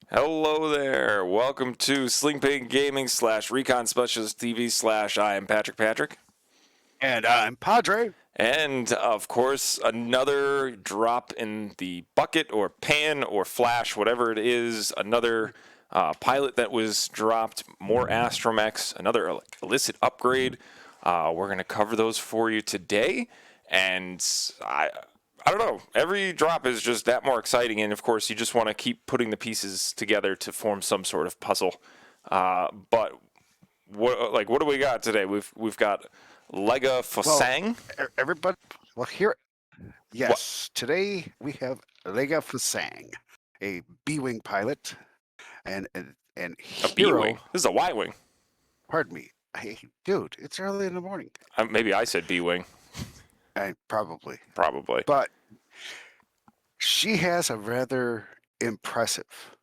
Hello there. Welcome to Sling Pig Gaming / Recon Specialist TV / I am Patrick. And I'm Padre. And of course, another drop in the bucket or pan or flash, whatever it is. Another pilot that was dropped. More Astromechs. Another illicit upgrade. We're going to cover those for you today. And I don't know. Every drop is just that more exciting, and of course, you just want to keep putting the pieces together to form some sort of puzzle. But what do we got today? We've got Lega Fossang. Everybody, today we have Lega Fossang, a B-wing pilot, and A hero. B-wing. This is a Y-wing. Pardon me, hey, dude, it's early in the morning. Maybe I said B-wing. Probably, Probably. but she has a rather impressive,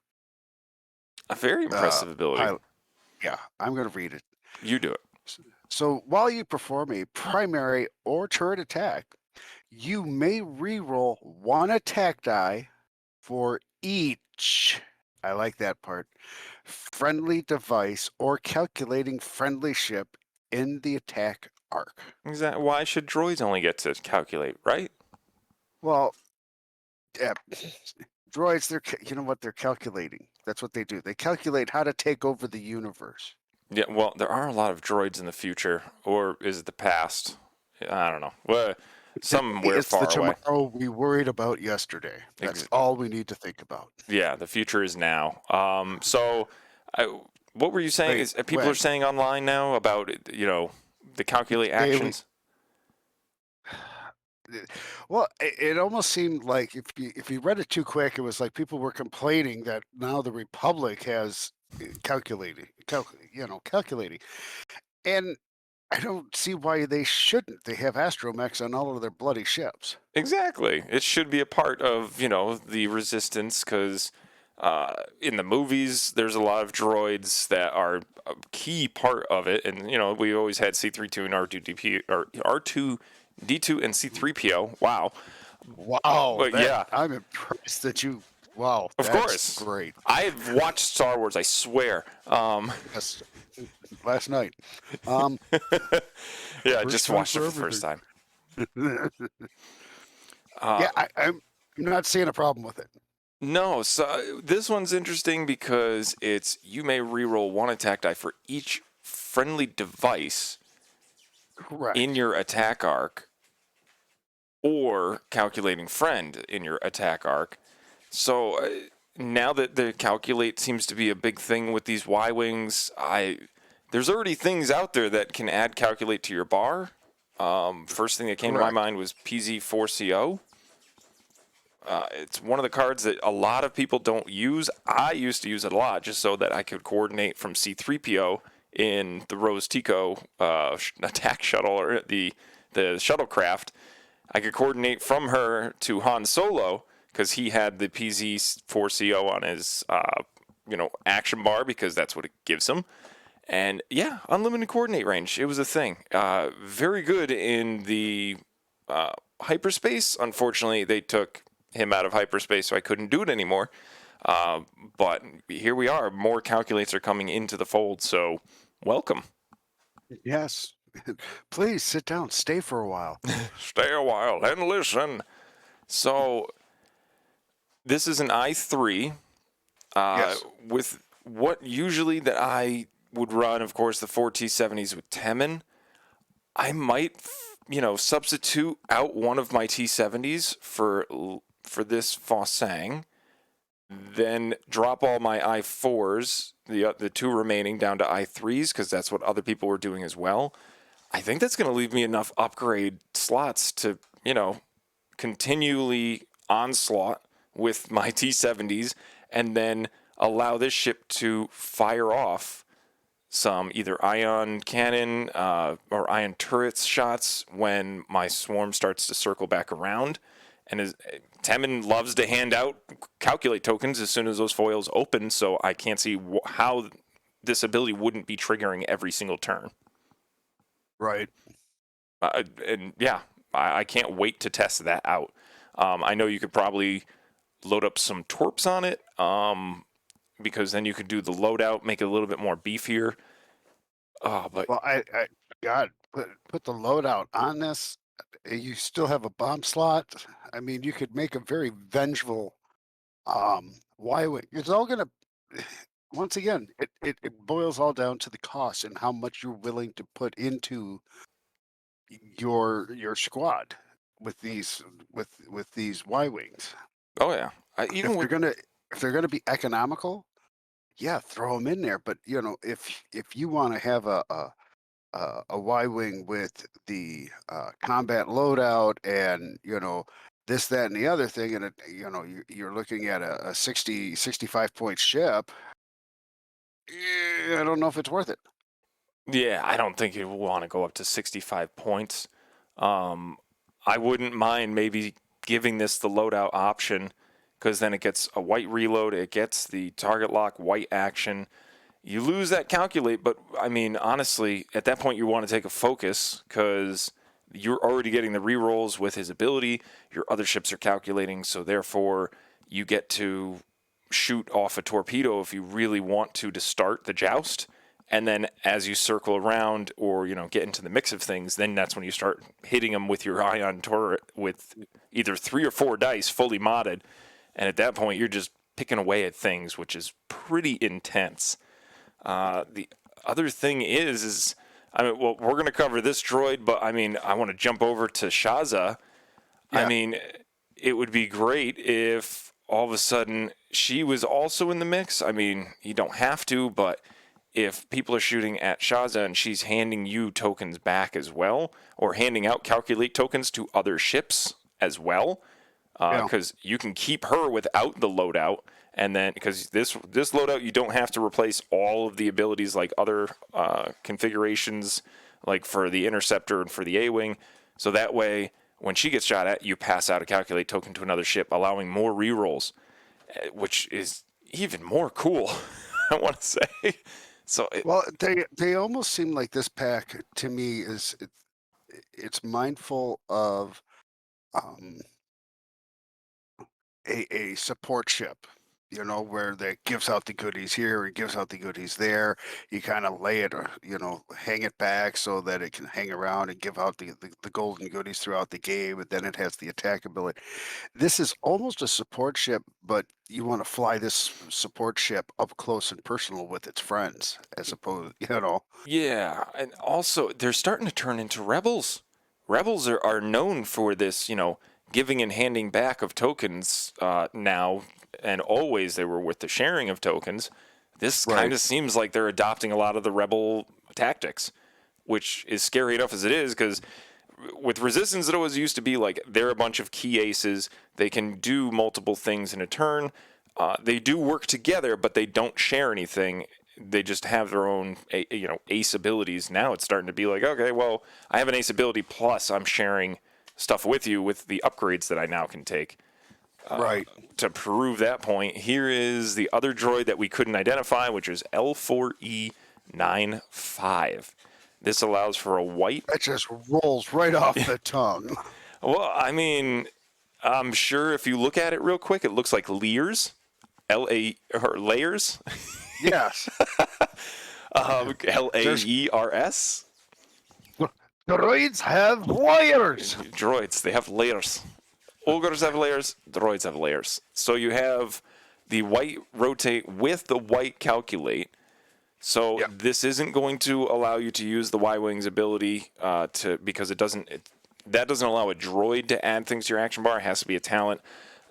A very impressive ability. pilot. Yeah, I'm going to read it. You do it. So while you perform a primary or turret attack, you may reroll one attack die for each, I like that part, friendly device or calculating friendly ship in the attack arc. Why should droids only get to calculate, right? Well, droids, you know what, they're calculating. That's what they do. They calculate how to take over the universe. Yeah, well, there are a lot of droids in the future, or is it the past? I don't know. Well, somewhere it's far the away. tomorrow we worried about yesterday. That's all we need to think about. Yeah, the future is now. What were you saying? People are saying online now about the calculate actions. Well, it almost seemed like if you read it too quick, it was like people were complaining that now the Republic has calculating, and I don't see why they shouldn't. They have astromechs on all of their bloody ships. Exactly. It should be a part of the resistance because in the movies there's a lot of droids that are a key part of it, and we always had C-32 and R2D2 or R2D2 and C-3PO. Wow. Wow. Yeah. I'm impressed that you. Wow. Of course. Great. I've watched Star Wars, I swear. Yes. Last night. Yeah, I just watched it for the first time. Yeah, I'm not seeing a problem with it. No, so this one's interesting because you may reroll one attack die for each friendly device Correct. in your attack arc, or calculating friend in your attack arc. So now that the calculate seems to be a big thing with these Y-wings, there's already things out there that can add calculate to your bar. First thing that came to my mind was PZ4CO. It's one of the cards that a lot of people don't use. I used to use it a lot just so that I could coordinate from C-3PO in the Rose Tico attack shuttle, or the shuttlecraft. I could coordinate from her to Han Solo because he had the PZ4CO on his action bar because that's what it gives him. And yeah, unlimited coordinate range. It was a thing. Very good in the hyperspace. Unfortunately, they took him out of hyperspace, so I couldn't do it anymore. But here we are. More calculates are coming into the fold, so welcome. Yes. Please sit down. Stay for a while. Stay a while and listen. So this is an I3 Yes. with what usually that I would run, of course, the 4 T70s with Temin. I might, substitute out one of my T70s for this Fossang, then drop all my I4s, the two remaining, down to I3s because that's what other people were doing as well. I think that's going to leave me enough upgrade slots to, continually onslaught with my T70s and then allow this ship to fire off some either ion cannon or ion turrets shots when my swarm starts to circle back around. And Temin loves to hand out calculate tokens as soon as those foils open, so I can't see how this ability wouldn't be triggering every single turn. Right. And yeah, I can't wait to test that out. I know you could probably load up some torps on it. because then you could do the loadout, make it a little bit more beefier. Oh, but Well, God, put the loadout on this. You still have a bomb slot. I mean, you could make a very vengeful. Why would it's all gonna? Once again, it boils all down to the cost and how much you're willing to put into your squad with these Y wings. oh yeah, even If with they're gonna be economical, yeah, throw them in there. But if you want to have a Y wing with the combat loadout and this, that, and the other thing, and you're looking at a 65 point ship. I don't know if it's worth it. yeah, I don't think you want to go up to 65 points. I wouldn't mind maybe giving this the loadout option because then it gets a white reload, it gets the target lock white action. You lose that calculate, but I mean, honestly, at that point you want to take a focus because you're already getting the rerolls with his ability. Your other ships are calculating, so therefore you get to shoot off a torpedo if you really want to start the joust. And then as you circle around or, get into the mix of things, then that's when you start hitting them with your ion turret with either 3 or 4 dice fully modded. And at that point, you're just picking away at things, which is pretty intense. The other thing is, we're going to cover this droid, but I want to jump over to Shaza. Yeah. It would be great if all of a sudden she was also in the mix. You don't have to, but if people are shooting at Shaza and she's handing you tokens back as well, or handing out calculate tokens to other ships as well, because you can keep her without the loadout, and then because this loadout you don't have to replace all of the abilities like other configurations, like for the interceptor and for the A-wing. So that way, when she gets shot at, you pass out a calculate token to another ship, allowing more rerolls, which is even more cool. I want to say. So Well, they almost seem like this pack to me it's mindful of a support ship, where that gives out the goodies here and gives out the goodies there. You kind of lay it, hang it back so that it can hang around and give out the golden goodies throughout the game, and then it has the attack ability. This is almost a support ship, but you want to fly this support ship up close and personal with its friends, as opposed. yeah, and also they're starting to turn into rebels. Rebels are known for this, giving and handing back of tokens now, and always they were with the sharing of tokens. This Right. kind of seems like they're adopting a lot of the rebel tactics, which is scary enough as it is because with Resistance, it always used to be like they're a bunch of key aces. They can do multiple things in a turn. They do work together, but they don't share anything. They just have their own, ace abilities. Now it's starting to be like, okay, well, I have an ace ability plus I'm sharing stuff with you with the upgrades that I now can take. Right. To prove that point, here is the other droid that we couldn't identify, which is L4ae-rs. This allows for a white. That just rolls right off the tongue. Well, I'm sure if you look at it real quick, it looks like Lears, or layers, Yes. L-A-E-R-S. Droids have layers. Droids, they have layers. Ogres have layers, droids have layers. So you have the white rotate with the white calculate. So this isn't going to allow you to use the Y-Wing's ability because that doesn't allow a droid to add things to your action bar. It has to be a talent,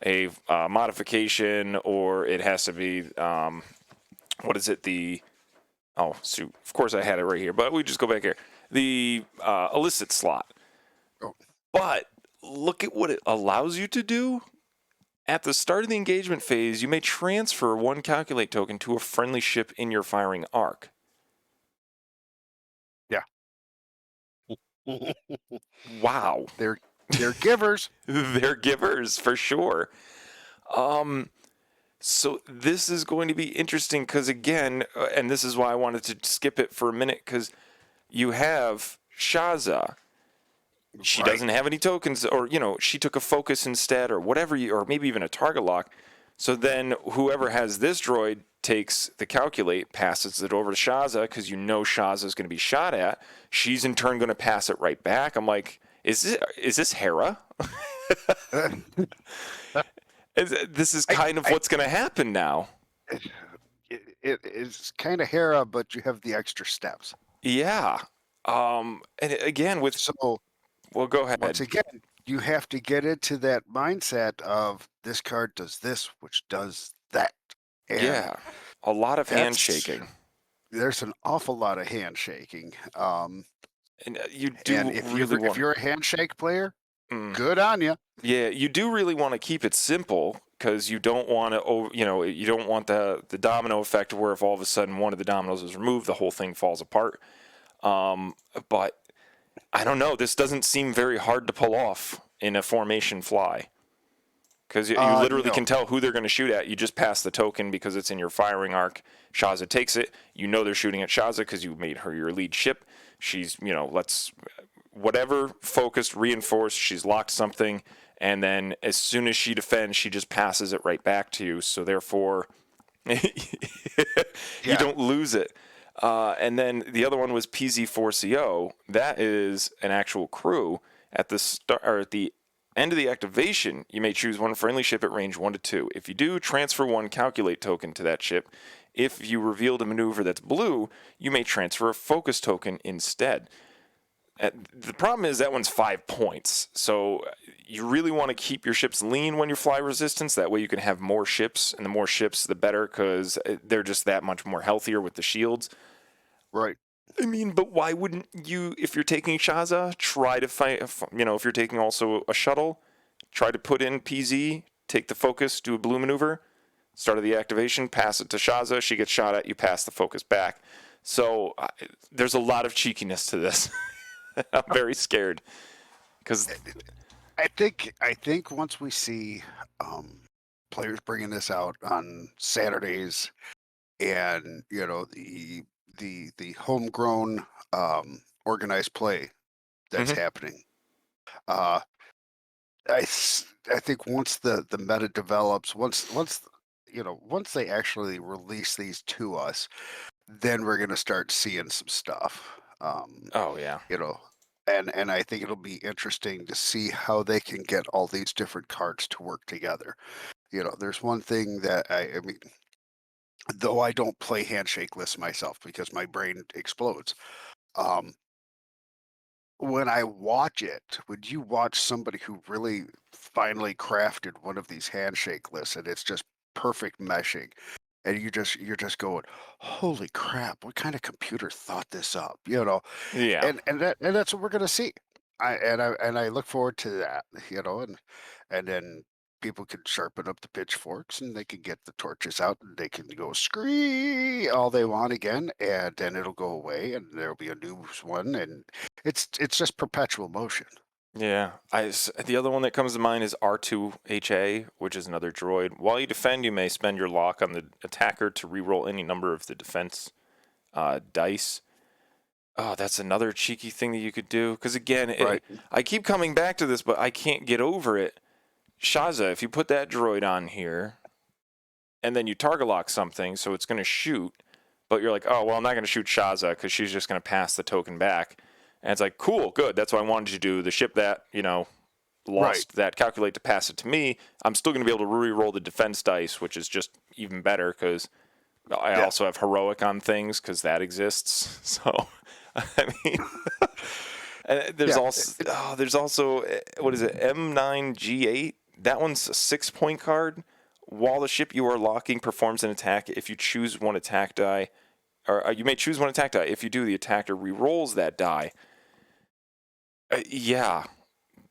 a modification, or it has to be, what is it, of course I had it right here, but we just go back here. The illicit slot. Oh. But look at what it allows you to do. At the start of the engagement phase, you may transfer 1 calculate token to a friendly ship in your firing arc. Yeah. Wow. They're givers. They're givers for sure. So this is going to be interesting because again, and this is why I wanted to skip it for a minute, because you have Shaza. She doesn't have any tokens, or she took a focus instead, or whatever, or maybe even a target lock. So then whoever has this droid takes the calculate, passes it over to Shaza because you know Shaza is going to be shot at. She's in turn going to pass it right back. I'm like, is this Hera? This is I, kind of I, what's going to happen now. it is kind of Hera, but you have the extra steps. Yeah. And again, So well, go once ahead. again, you have to get into that mindset of this card does this, which does that. And Yeah. A lot of that's handshaking. there's an awful lot of handshaking. And you And do really if want you're a handshake player, mm, good on you. yeah, you do really want to keep it simple because you don't want to, you don't want the domino effect where if all of a sudden one of the dominoes is removed, the whole thing falls apart. But I don't know. This doesn't seem very hard to pull off in a formation fly because you literally No, can tell who they're going to shoot at. You just pass the token because it's in your firing arc. Shaza takes it. You know they're shooting at Shaza because you made her your lead ship. She's, whatever, focused, reinforced. She's locked something. And then as soon as she defends, she just passes it right back to you. So therefore, you yeah, don't lose it. And then the other one was PZ4CO. That is an actual crew. At the start or at the end of the activation, you may choose one friendly ship at range 1 to 2. If you do, transfer one calculate token to that ship. If you revealed a maneuver that's blue, you may transfer a focus token instead. The problem is that one's 5 points. So you really want to keep your ships lean when you fly resistance. That way you can have more ships, and the more ships, the better, because they're just that much more healthier with the shields. right. I mean, but why wouldn't you, if you're taking Shaza, try to fight, if you're taking also a shuttle, try to put in PZ, take the focus, do a blue maneuver, start of the activation, pass it to Shaza, she gets shot at, you pass the focus back. So there's a lot of cheekiness to this. I'm very scared because I think once we see players bringing this out on Saturdays, and the homegrown organized play that's mm-hmm, happening, uh, I think once the meta develops, once they actually release these to us, then we're gonna start seeing some stuff. oh yeah, You know, and I think it'll be interesting to see how they can get all these different cards to work together. There's one thing that I mean, though I don't play handshake lists myself because my brain explodes. Um, when I watch it, would you watch somebody who really finally crafted one of these handshake lists and it's just perfect meshing, and you're just going, holy crap, what kind of computer thought this up? yeah. And that's what we're gonna see. I look forward to that, and then people can sharpen up the pitchforks and they can get the torches out and they can go scree all they want again, and then it'll go away and there'll be a new one, and it's just perpetual motion. Yeah, the other one that comes to mind is R2HA, which is another droid. While you defend, you may spend your lock on the attacker to reroll any number of the defense dice. Oh, that's another cheeky thing that you could do. Because again, Right. I keep coming back to this, but I can't get over it. Shaza, if you put that droid on here, and then you target lock something, so it's going to shoot, but you're like, oh, well, I'm not going to shoot Shaza because she's just going to pass the token back. And it's like, cool, good. That's what I wanted you to do. The ship that, Right. lost that calculate to pass it to me, I'm still going to be able to re-roll the defense dice, which is just even better because I Yeah. also have heroic on things because that exists. So, I mean, Yeah. there's also what is it, M9G8? That one's a 6 point card. While the ship you are locking performs an attack, if you choose one attack die, or you may choose one attack die. If you do, the attacker re-rolls that die. Yeah,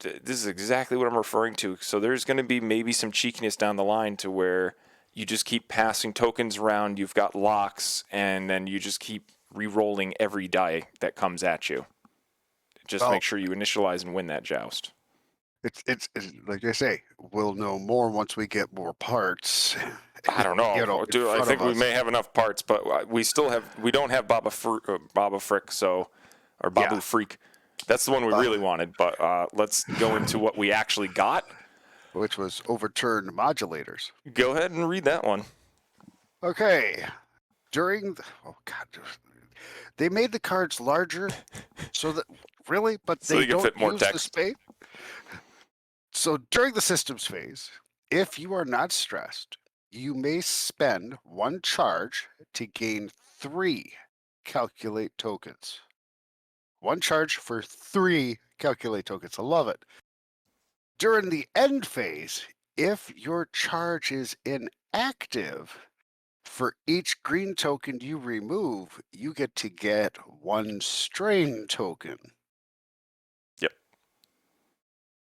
this is exactly what I'm referring to. So there's going to be maybe some cheekiness down the line to where you just keep passing tokens around, you've got locks, and then you just keep re-rolling every die that comes at you. Just Well, make sure you initialize and win that joust. it's like I say, we'll know more once we get more parts. I don't know, In dude. I front of think we us. may have enough parts, but we don't have Baba Frick, so or Yeah. Babu Freak. That's the one we really wanted. But let's go into what we actually got. Which was overturned modulators. Go ahead and read that one. Okay. Oh God, they made the cards larger so that really, but So they you can don't fit more use the text. space. So during the systems phase, if you are not stressed, you may spend one charge to gain 3 calculate tokens. One charge for 3 calculate tokens. I love it. During the end phase, if your charge is inactive, for each green token you remove, you get 1 strain token. Yep.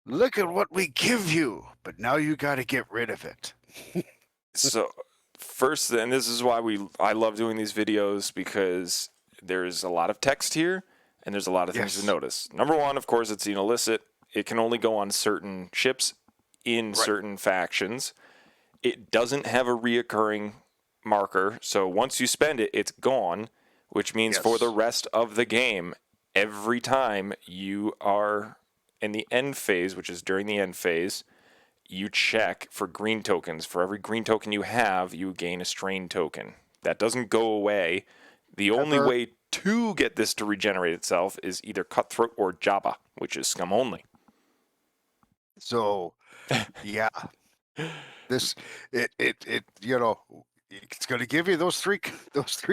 Look at what we give you, but now you got to get rid of it. So first, and this is why I love doing these videos, because there's a lot of text here and there's a lot of things to Yes. notice. Number one, of course, it's an illicit. It can only go on certain ships in Right. certain factions. It doesn't have a reoccurring marker, so once you spend it, it's gone, which means for the Yes. rest of the game, every time you are in the end phase, which is during the end phase, you check for green tokens. For every green token you have, you gain a strain token. That doesn't go away. The only Pepper. way to get this to regenerate itself is either Cutthroat or Jabba, which is scum only. So, yeah, this it it's going to give you those 3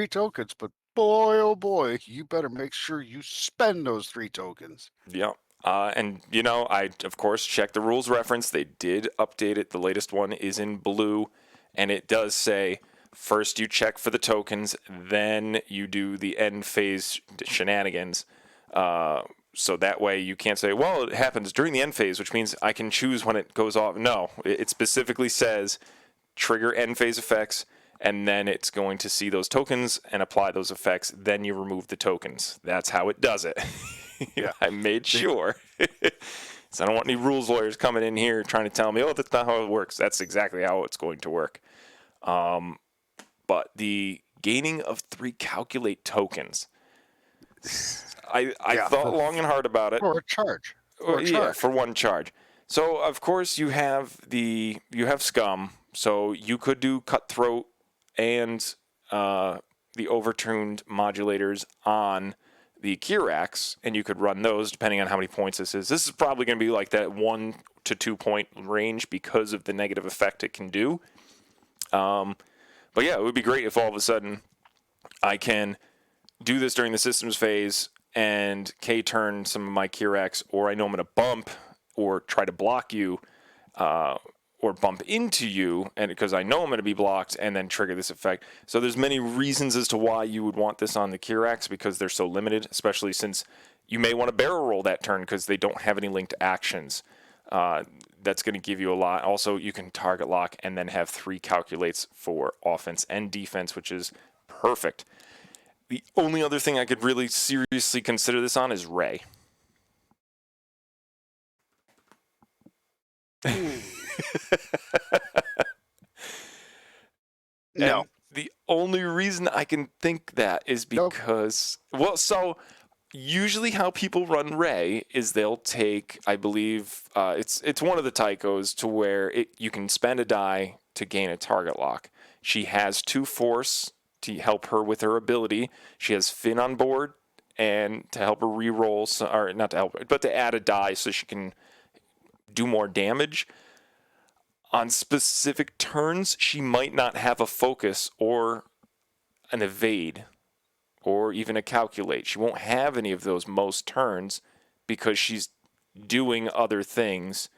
tokens, but boy oh boy, you better make sure you spend those 3 tokens. Yep. And, I, of course, checked the rules reference. They did update it. The latest one is in blue, and it does say first you check for the tokens, then you do the end phase shenanigans. So that way you can't say, well, it happens during the end phase, which means I can choose when it goes off. No, it specifically says trigger end phase effects, and then it's going to see those tokens and apply those effects. Then you remove the tokens. That's how it does it. Yeah. I made They- sure. So I don't want any rules lawyers coming in here trying to tell me, oh, that's not how it works. That's exactly how it's going to work. But the gaining of 3 calculate tokens, I yeah, thought long and hard about it. for a charge. For a Yeah, charge. for one charge. So of course you have scum. So you could do cutthroat and the overtuned modulators on the Kirax, and you could run those depending on how many points this is. This is probably going to be like that 1 to 2 point range because of the negative effect it can do. But yeah, it would be great if all of a sudden I can do this during the systems phase and K-turn some of my Kirax, or I know I'm going to bump or try to block you or bump into you, and because I know I'm going to be blocked, and then trigger this effect. So there's many reasons as to why you would want this on the Kirax, because they're so limited, especially since you may want to barrel roll that turn because they don't have any linked actions. That's going to give you a lot. Also, you can target lock and then have 3 calculates for offense and defense, which is perfect. The only other thing I could really seriously consider this on is Ray. No. And the only reason I can think that is because, well, so usually how people run Ray is they'll take, I believe, it's one of the Tychos to where you can spend a die to gain a target lock. She has 2 force to help her with her ability. She has Finn on board and to help her re-roll, or not to help her, but to add a die so she can do more damage. On specific turns, she might not have a focus or an evade or even a calculate. She won't have any of those most turns because she's doing other things.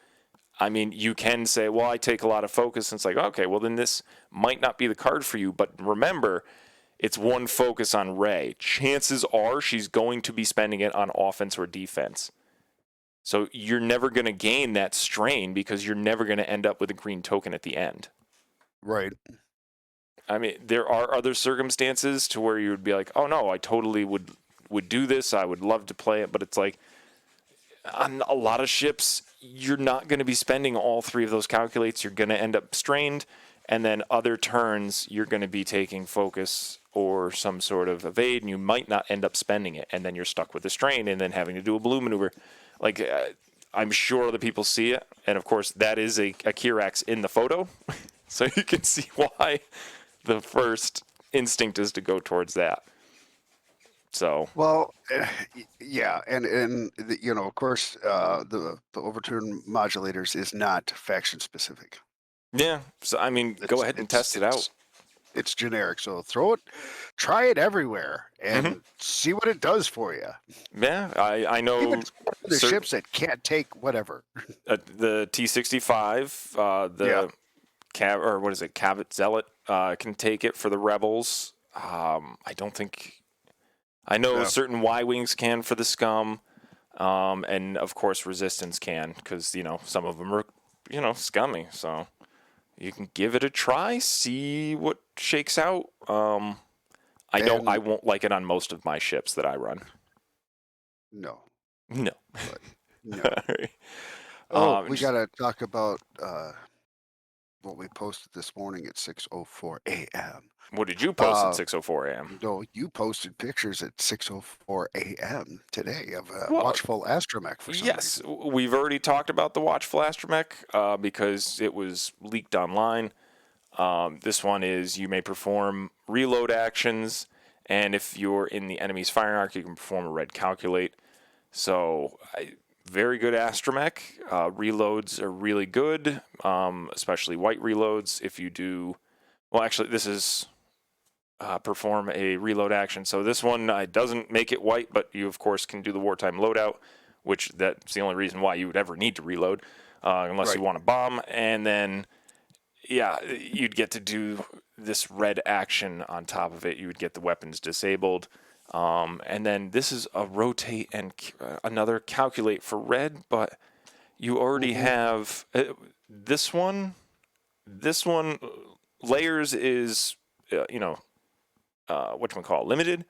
I mean, you can say, well, I take a lot of focus. And it's like, okay, well, then this might not be the card for you. But remember, it's 1 focus on Ray. Chances are she's going to be spending it on offense or defense. So you're never going to gain that strain because you're never going to end up with a green token at the end. Right. I mean, there are other circumstances to where you would be like, oh no, I totally would do this. I would love to play it. But it's like, on a lot of ships, you're not going to be spending all 3 of those calculates. You're going to end up strained. And then other turns, you're going to be taking focus or some sort of evade, and you might not end up spending it. And then you're stuck with the strain and then having to do a blue maneuver. Like, I'm sure other people see it. And of course, that is a Kirax in the photo. So you can see why the first instinct is to go towards that. So Well, yeah, and of course, the Overtuned Modulators is not faction specific. yeah, so I mean, go ahead and test it out. It's generic. So throw it, try it everywhere, Hmm. and see what it does for you. Yeah, I Even know for the ships that can't take whatever. the T-65, Yeah, the or what is it, Cabot Zealot can take it for the Rebels. I don't think I know yeah. certain Y wings can for the Scum, and of course Resistance can because some of them are scummy. So you can give it a try, see what shakes out. I know I And won't like it on most of my ships that I run. no, No. but no. Alright. Oh, we Just, gotta talk about what we posted this morning at 6:04 a.m. what did you post at Uh, 6:04 a.m.? no, you posted pictures at 6:04 a.m. today of a Well, watchful astromech for some yes, reason. we've already talked about the Watchflaster mech because it was leaked online. This one is you may perform reload actions, and if you're in the enemy's firing arc, you can perform a red calculate. So, very good astromech. Reloads are really good, especially white reloads. If you do, well, actually, this is perform a reload action. So this one doesn't make it white, but you of course can do the wartime loadout, which that's the only reason why you would ever need to reload, unless you Right. want to bomb. And then yeah, you'd get to do this red action on top of it. You would get the weapons disabled. And then this is a rotate and another calculate for red, but you already Mm-hmm. have this one. This one, layers is, whatchamacallit, limited.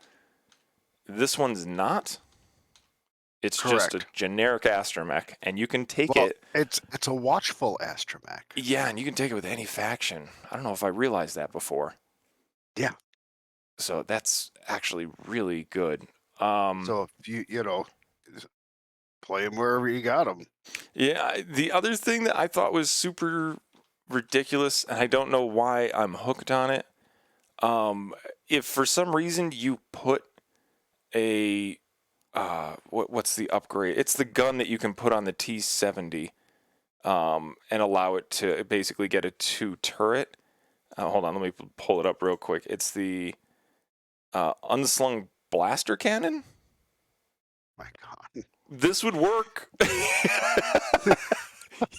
This one's not. It's just a Correct. generic astromech, and you can take Well, it. it's a watchful astromech. Yeah, and you can take it with any faction. I don't know if I realized that before. Yeah. So that's actually really good. So if play them wherever you got them. Yeah, the other thing that I thought was super ridiculous, and I don't know why I'm hooked on it. If for some reason you put a what's the upgrade? It's the gun that you can put on the T-70 and allow it to basically get a 2 turret. Hold on, let me pull it up real quick. It's the unslung blaster cannon. My God. This would work.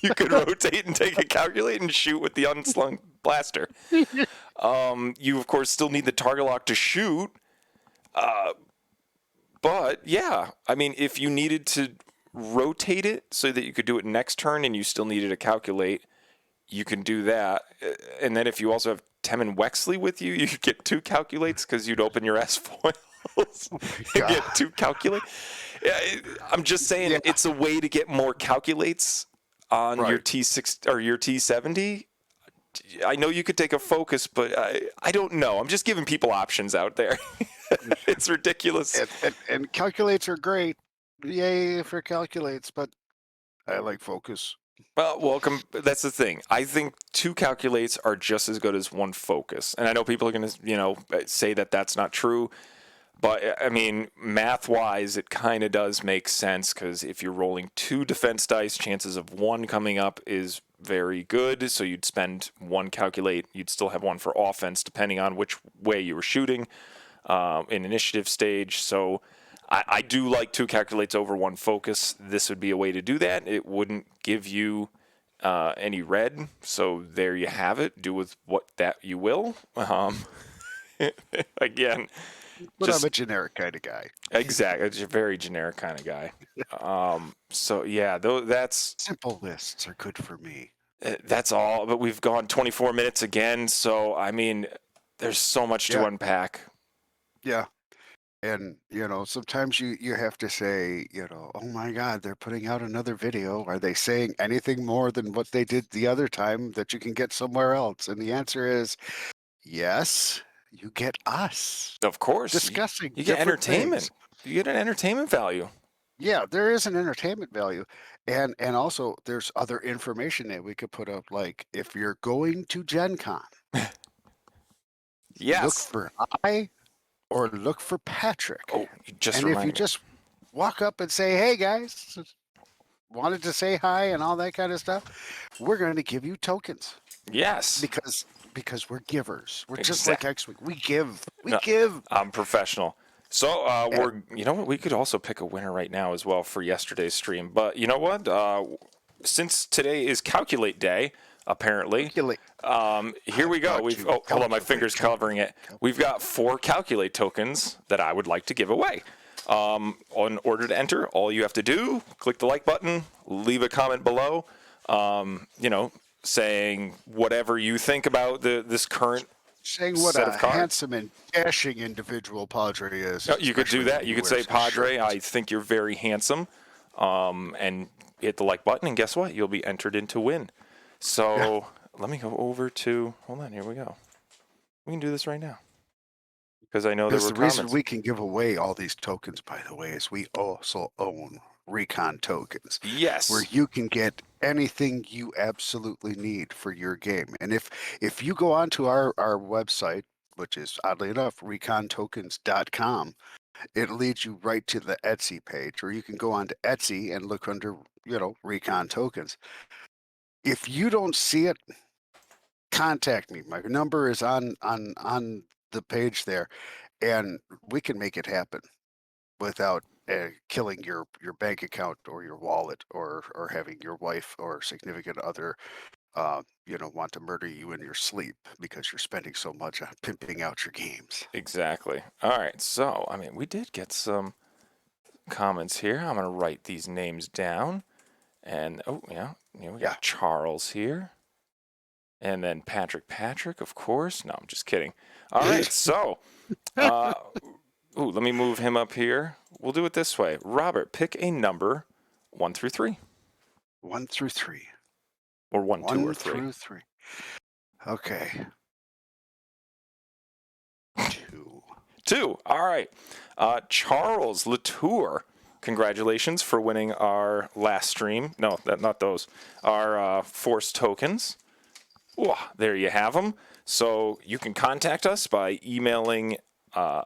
You could rotate and take a calculate and shoot with the unslung blaster. You of course still need the target lock to shoot. But yeah, I mean, if you needed to rotate it so that you could do it next turn and you still needed to calculate, you can do that. And then if you also have Tem and Wexley with you, you could get 2 calculates because you'd open your S foils Oh my and get God. 2 calculate. Yeah, I'm just saying Yeah. it's a way to get more calculates on your Right. T6 or your T70. I know you could take a focus, but I don't know. I'm just giving people options out there. It's ridiculous. And calculates are great. Yay for calculates, but I like focus. Well, welcome. That's the thing. I think 2 calculates are just as good as 1 focus, and I know people are going to, say that that's not true. But I mean, math-wise, it kind of does make sense because if you're rolling 2 defense dice, chances of 1 coming up is very good. So you'd spend 1 calculate. You'd still have 1 for offense, depending on which way you were shooting in initiative stage. So I do like 2 calculates over 1 focus. This would be a way to do that. It wouldn't give you any red. So there you have it. Do with what that you will. Again, But I'm just a generic kind of guy. exactly. It's a very generic kind of guy. So yeah, though Simple lists are good for me. that's all. But we've gone 24 minutes again. So I mean, there's so much to Yeah. unpack. Yeah. And sometimes you have to say, oh my God, they're putting out another video. Are they saying anything more than what they did the other time that you can get somewhere else? And the answer is yes, you get us Of course, discussing you get different things. entertainment. You get an entertainment value. Yeah, there is an entertainment value. And also there's other information that we could put up, like if you're going to Gen Con, Look Yes. for I or look for Patrick. Oh, you just And if you reminded me. just walk up and say, hey guys, wanted to say hi and all that kind of stuff, we're going to give you tokens Yes. because we're givers. We're just Exact- like X-Wing. We give. We No, give. I'm professional. So And you know what? We could also pick a winner right now as well for yesterday's stream. But you know what? Since today is Calculate Day, apparently, calculate. here I we go. thought you Hold on, my calculate, finger's covering it. We've got 4 Calculate tokens that I would like to give away. In order to enter, all you have to do, click the like button, leave a comment below, saying whatever you think about this current saying what set a of cards. handsome and dashing individual Padre is. You could do especially that. when You he could say, wears his Padre, shirt. I think you're very handsome, and hit the like button, and guess what? You'll be entered in to win. So let me go over to, hold on, here we go. We can do this right now. Because I know there Because were the reason comments. we can give away all these tokens, by the way, is we also own Recon tokens, Yes. where you can get anything you absolutely need for your game. And if you go onto our website, which is oddly enough recontokens.com, it leads you right to the Etsy page, or you can go onto Etsy and look under Recon tokens. If you don't see it, contact me. My number is on the page there, and we can make it happen without killing your bank account or your wallet, or having your wife or significant other want to murder you in your sleep because you're spending so much on pimping out your games. Exactly. All right. So, I mean, we did get some comments here. I'm going to write these names down. And, we got Charles here. And then Patrick, of course. No, I'm just kidding. All right. So, let me move him up here. We'll do it this way. Robert, pick a number 1 through 3. 1 through 3. Or 1, 2, or 1 3. through 3. Okay. 2. 2. All right. Charles Latour, congratulations for winning our last stream. No, not those. Our Force tokens. Ooh, there you have them. So you can contact us by emailing we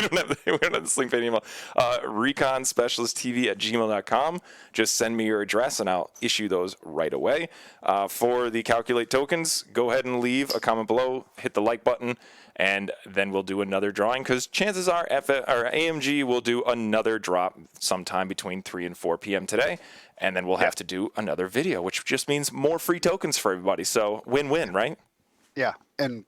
don't have the Sling email. reconspecialisttv@gmail.com. Just send me your address and I'll issue those right away. For the Calculate tokens, go ahead and leave a comment below, hit the like button, and then we'll do another drawing, because chances are AMG will do another drop sometime between 3 and 4 p.m. today, and then we'll have to do another video, which just means more free tokens for everybody. So win-win, right? Yeah, and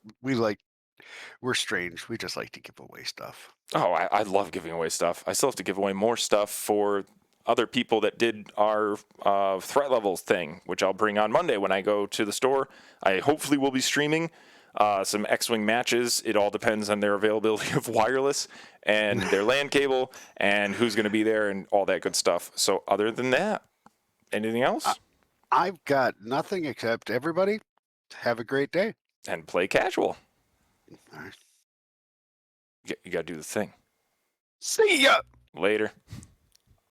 we're strange. We just like to give away stuff. Oh, I love giving away stuff. I still have to give away more stuff for other people that did our threat levels thing, which I'll bring on Monday when I go to the store. I hopefully will be streaming some X-Wing matches. It all depends on their availability of wireless and their LAN cable and who's going to be there and all that good stuff. So other than that, anything else? I've got nothing except everybody have a great day. And play casual. All right. You got to do the thing. See ya. Later.